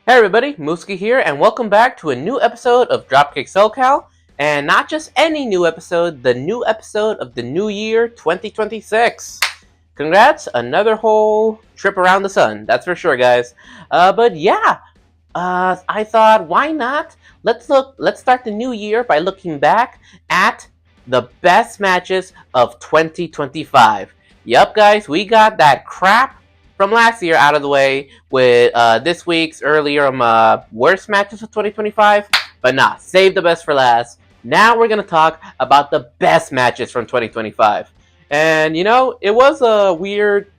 Hey everybody, Mooski here, and welcome back to a new episode of Dropkick SoCal. And not just any new episode, the new episode of the new year 2026. Congrats, another whole trip around the sun, that's for sure, guys. But yeah, I thought, why not? Let's start the new year by looking back at the best matches of 2025. Yup, guys, we got that crap from last year out of the way with this week's earlier worst matches of 2025. But nah, save the best for last. Now we're gonna talk about the best matches from 2025. And you know, it was a weird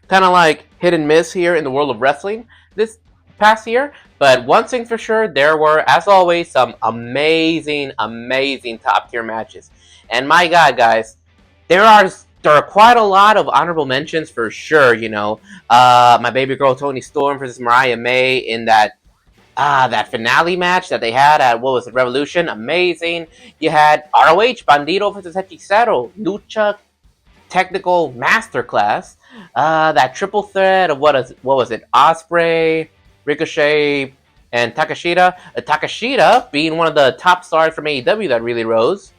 kind of like hit and miss here in the world of wrestling this past year. But one thing for sure, there were, as always, some amazing, amazing top tier matches. And my God, guys, there are quite a lot of honorable mentions for sure. You know, my baby girl Toni Storm versus Mariah May in that finale match that they had at what was it, Revolution, amazing. You had ROH Bandito versus Hechicero, Lucha technical masterclass. That triple threat of what was it? Osprey, Ricochet, and Takashita. Takashita being one of the top stars from AEW that really rose.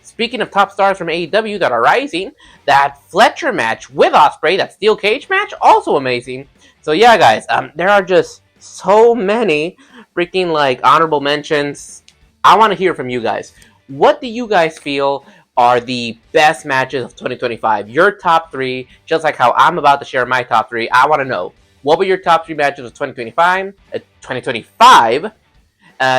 Speaking of top stars from AEW that are rising, that Fletcher match with Osprey, that steel cage match, also amazing. So yeah, guys, there are just so many freaking like honorable mentions. I want to hear from you guys. What do you guys feel are the best matches of 2025? Your top three, just like how I'm about to share my top three. I want to know, what were your top three matches of 2025?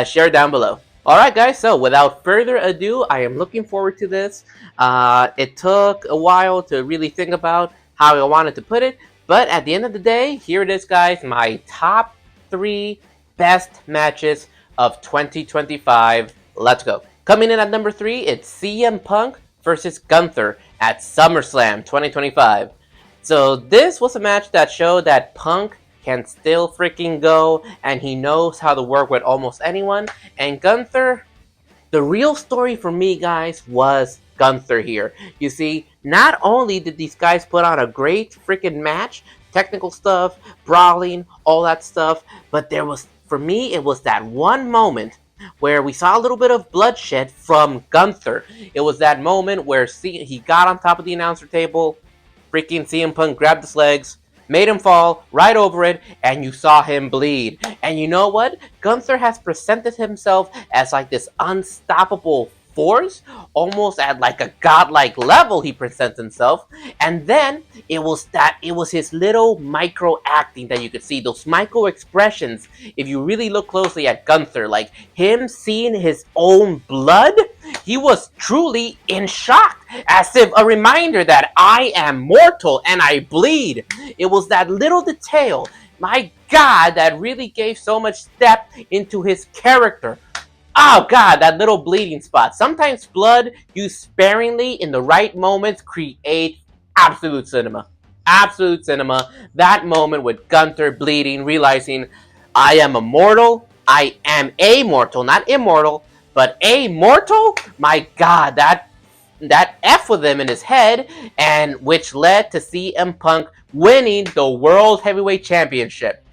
Share down below. Alright guys, so without further ado, I am looking forward to this. It took a while to really think about how I wanted to put it, but at the end of the day, here it is guys, my top three best matches of 2025. Let's go. Coming in at number 3, it's CM Punk versus Gunther at SummerSlam 2025. So this was a match that showed that Punk can still freaking go, and he knows how to work with almost anyone. And Gunther, the real story for me, guys, was Gunther here. You see, not only did these guys put on a great freaking match, technical stuff, brawling, all that stuff, but for me, it was that one moment where we saw a little bit of bloodshed from Gunther. It was that moment where he got on top of the announcer table, freaking CM Punk grabbed his legs, made him fall right over it, and you saw him bleed. And you know what? Gunther has presented himself as like this unstoppable force, almost at like a godlike level he presents himself. And then it was his little micro acting that you could see, those micro expressions. If you really look closely at Gunther, like him seeing his own blood, he was truly in shock, as if a reminder that I am mortal and I bleed. It was that little detail, my God, that really gave so much depth into his character. Oh God, that little bleeding spot. Sometimes blood used sparingly in the right moments create absolute cinema. Absolute cinema. That moment with Gunther bleeding, realizing I am immortal. I am immortal, not immortal, but immortal. My God, that F with him in his head, and which led to CM Punk winning the World Heavyweight Championship.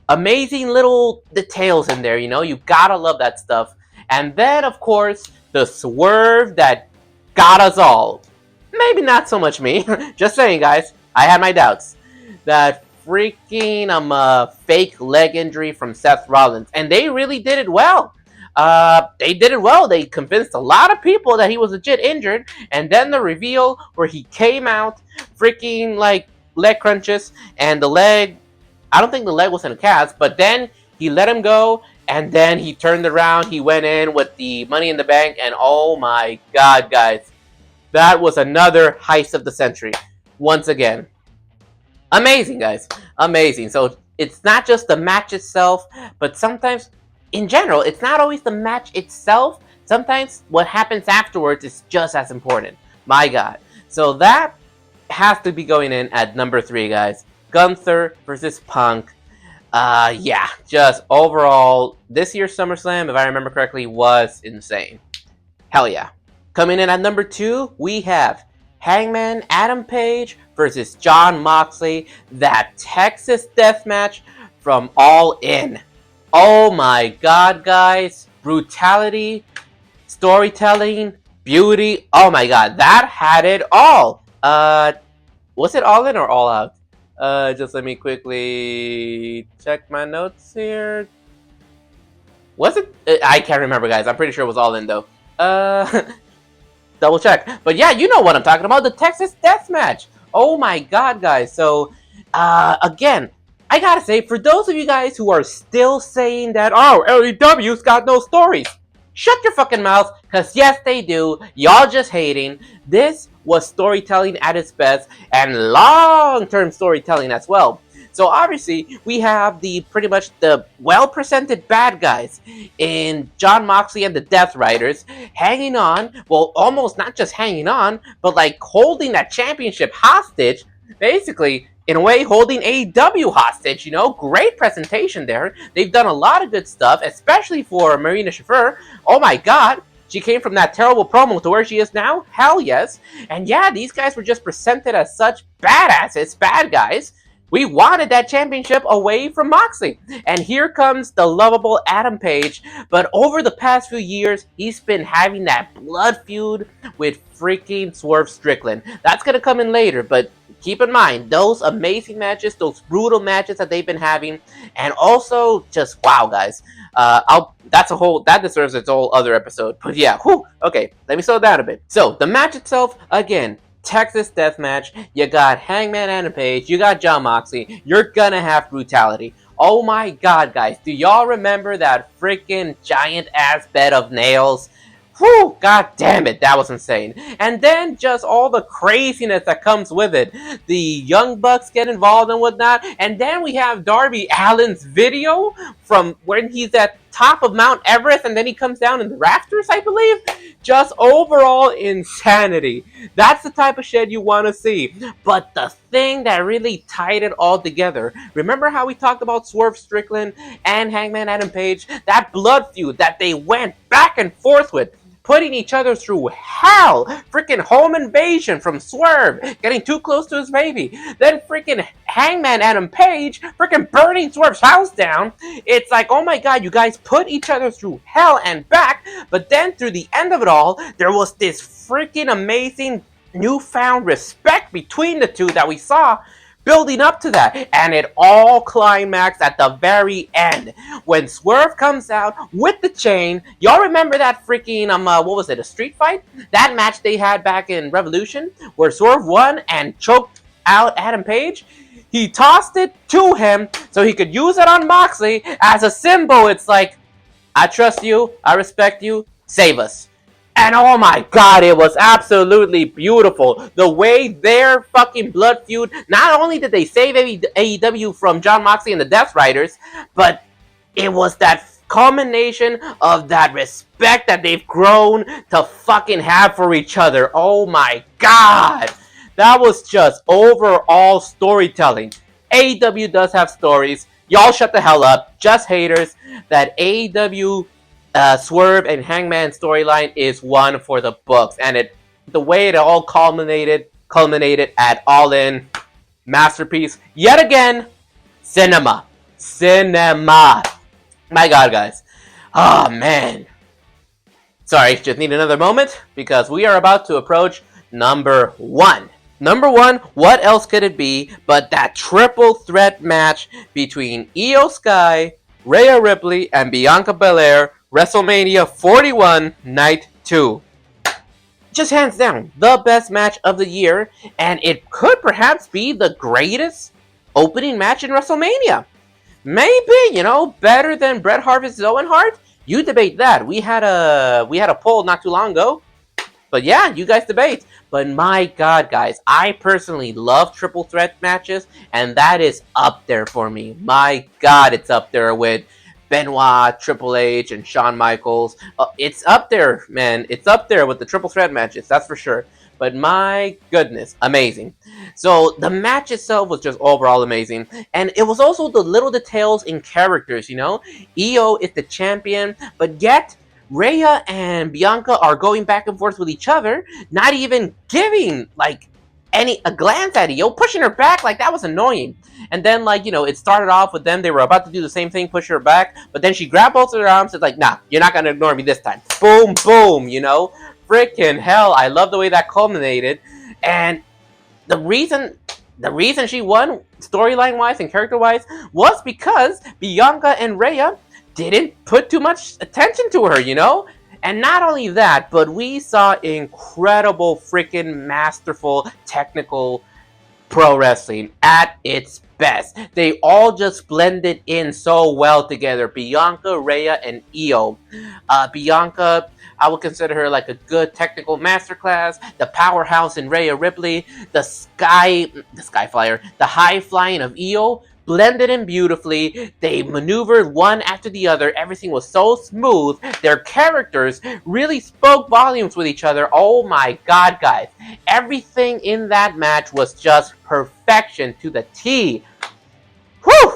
Amazing little details in there, you know, you gotta love that stuff. And then, of course, the swerve that got us all. Maybe not so much me. Just saying, guys. I had my doubts. That freaking fake leg injury from Seth Rollins. And they really did it well. They did it well. They convinced a lot of people that he was legit injured. And then the reveal where he came out, freaking like leg crunches, and the leg, I don't think the leg was in a cast, but then he let him go, and then he turned around, he went in with the Money in the Bank, and oh my God, guys. That was another heist of the century. Once again. Amazing, guys. Amazing. So, it's not just the match itself, but sometimes, in general, it's not always the match itself. Sometimes what happens afterwards is just as important. My God. So, that has to be going in at number 3, guys. Gunther versus Punk. Yeah, just overall, this year's SummerSlam, if I remember correctly, was insane. Hell yeah. Coming in at number 2, we have Hangman Adam Page versus Jon Moxley. That Texas death match from All In. Oh my god, guys. Brutality, storytelling, beauty. Oh my god, that had it all. Was it All In or All Out? Just let me quickly check my notes here. Was it? I can't remember, guys. I'm pretty sure it was All In, though. Double check. But yeah, you know what I'm talking about. The Texas Death Match. Oh my god, guys. So, again, I gotta say, for those of you guys who are still saying that, oh, LEW's got no stories, shut your fucking mouth, because yes, they do. Y'all just hating. This was storytelling at its best, and long-term storytelling as well. So obviously, we have pretty much the well-presented bad guys in Jon Moxley and the Death Riders hanging on, well, almost not just hanging on, but like holding that championship hostage, basically, in a way, holding AEW hostage, you know? Great presentation there. They've done a lot of good stuff, especially for Marina Shafir. Oh my god, she came from that terrible promo to where she is now? Hell yes. And yeah, these guys were just presented as such badasses, bad guys. We wanted that championship away from Moxley. And here comes the lovable Adam Page. But over the past few years, he's been having that blood feud with freaking Swerve Strickland. That's going to come in later, but keep in mind, those amazing matches, those brutal matches that they've been having, and also just wow, guys. That deserves its whole other episode. But yeah, whew, okay, let me slow down a bit. So the match itself, again, Texas Death Match. You got Hangman Adam Page. You got Jon Moxley. You're gonna have brutality. Oh my god, guys. Do y'all remember that freaking giant ass bed of nails? Whew, god damn it, that was insane. And then just all the craziness that comes with it. The Young Bucks get involved and whatnot. And then we have Darby Allin's video from when he's at top of Mount Everest and then he comes down in the rafters, I believe. Just overall insanity. That's the type of shit you want to see. But the thing that really tied it all together, remember how we talked about Swerve Strickland and Hangman Adam Page? That blood feud that they went back and forth with, putting each other through hell. Freaking home invasion from Swerve, getting too close to his baby. Then freaking Hangman Adam Page, freaking burning Swerve's house down. It's like, oh my god, you guys put each other through hell and back. But then through the end of it all, there was this freaking amazing newfound respect between the two that we saw building up to that, and it all climaxed at the very end when Swerve comes out with the chain. Y'all remember that freaking what was it, a street fight? That match they had back in Revolution where Swerve won and choked out Adam Page? He tossed it to him so he could use it on Moxley as a symbol. It's like, I trust you, I respect you, save us. And oh my god, it was absolutely beautiful. The way their fucking blood feud, not only did they save AEW from Jon Moxley and the Death Riders, but it was that culmination of that respect that they've grown to fucking have for each other. Oh my god. That was just overall storytelling. AEW does have stories. Y'all shut the hell up. Just haters. That AEW Swerve and Hangman storyline is one for the books, and the way it all culminated at All In, masterpiece yet again. Cinema. My god, guys. Oh man. Sorry, just need another moment because we are about to approach number one. Number one, what else could it be but that triple threat match between Io Sky, Rhea Ripley, and Bianca Belair, WrestleMania 41, Night 2. Just hands down, the best match of the year, and it could perhaps be the greatest opening match in WrestleMania. Maybe, better than Bret Hart vs. Owen Hart? You debate that. We had a poll not too long ago. But yeah, you guys debate. But my god, guys, I personally love triple threat matches, and that is up there for me. My god, it's up there with Benoit, Triple H, and Shawn Michaels. It's up there, man. It's up there with the triple threat matches, that's for sure. But my goodness, amazing. So the match itself was just overall amazing. And it was also the little details in characters, Io is the champion, but yet Rhea and Bianca are going back and forth with each other, not even giving, a glance at Io, pushing her back, like, that was annoying. And then, like, it started off with them, they were about to do the same thing, push her back, but then she grabbed both of their arms, it's like, nah, you're not gonna ignore me this time. Boom, boom, Freaking hell, I love the way that culminated. And the reason she won, storyline wise and character wise, was because Bianca and Rhea didn't put too much attention to her, And not only that, but we saw incredible, freaking masterful, technical pro wrestling at its best. They all just blended in so well together. Bianca, Rhea, and Io. Bianca, I would consider her like a good technical masterclass. The powerhouse in Rhea Ripley, the Sky Flyer, the high flying of Io blended in beautifully. They maneuvered one after the other. Everything was so smooth. Their characters really spoke volumes with each other. Oh my god, guys. Everything in that match was just perfection to the T. Whew!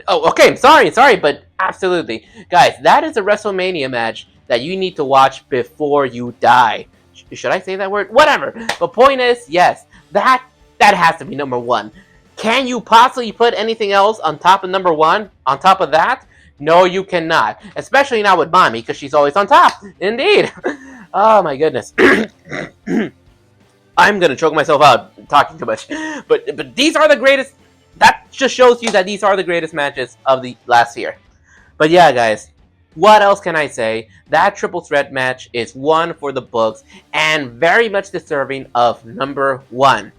Oh, okay, I'm sorry, but absolutely. Guys, that is a WrestleMania match that you need to watch before you die. Should I say that word? Whatever. But point is, yes, that has to be number one. Can you possibly put anything else on top of number one? On top of that? No, you cannot. Especially not with Mommy, because she's always on top. Indeed. Oh my goodness. I'm gonna choke myself out talking too much. But these are the greatest. That just shows you that these are the greatest matches of the last year. But yeah, guys. What else can I say? That triple threat match is one for the books and very much deserving of number one.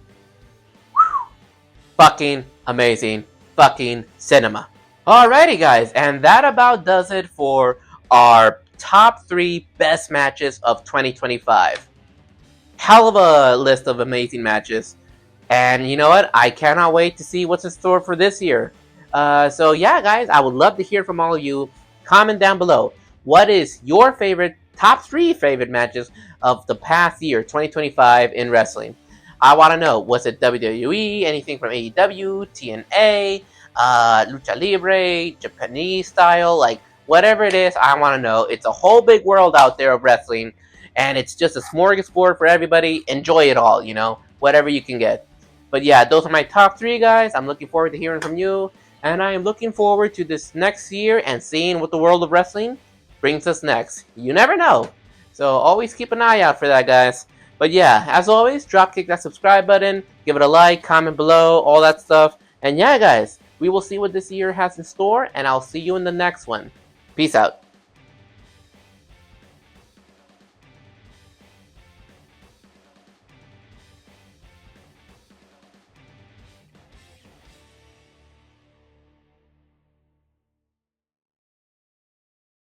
Fucking amazing fucking cinema. Alrighty, guys, and that about does it for our top 3 best matches of 2025. Hell of a list of amazing matches. And you know what? I cannot wait to see what's in store for this year. So yeah, guys, I would love to hear from all of you. Comment down below. What is your top 3 favorite matches of the past year, 2025, in wrestling? I want to know, was it WWE, anything from AEW, TNA, Lucha Libre, Japanese style, like whatever it is, I want to know. It's a whole big world out there of wrestling, and it's just a smorgasbord for everybody. Enjoy it all, whatever you can get. But yeah, those are my top 3, guys. I'm looking forward to hearing from you, and I am looking forward to this next year and seeing what the world of wrestling brings us next. You never know. So always keep an eye out for that, guys. But yeah, as always, dropkick that subscribe button, give it a like, comment below, all that stuff. And yeah, guys, we will see what this year has in store, and I'll see you in the next one. Peace out.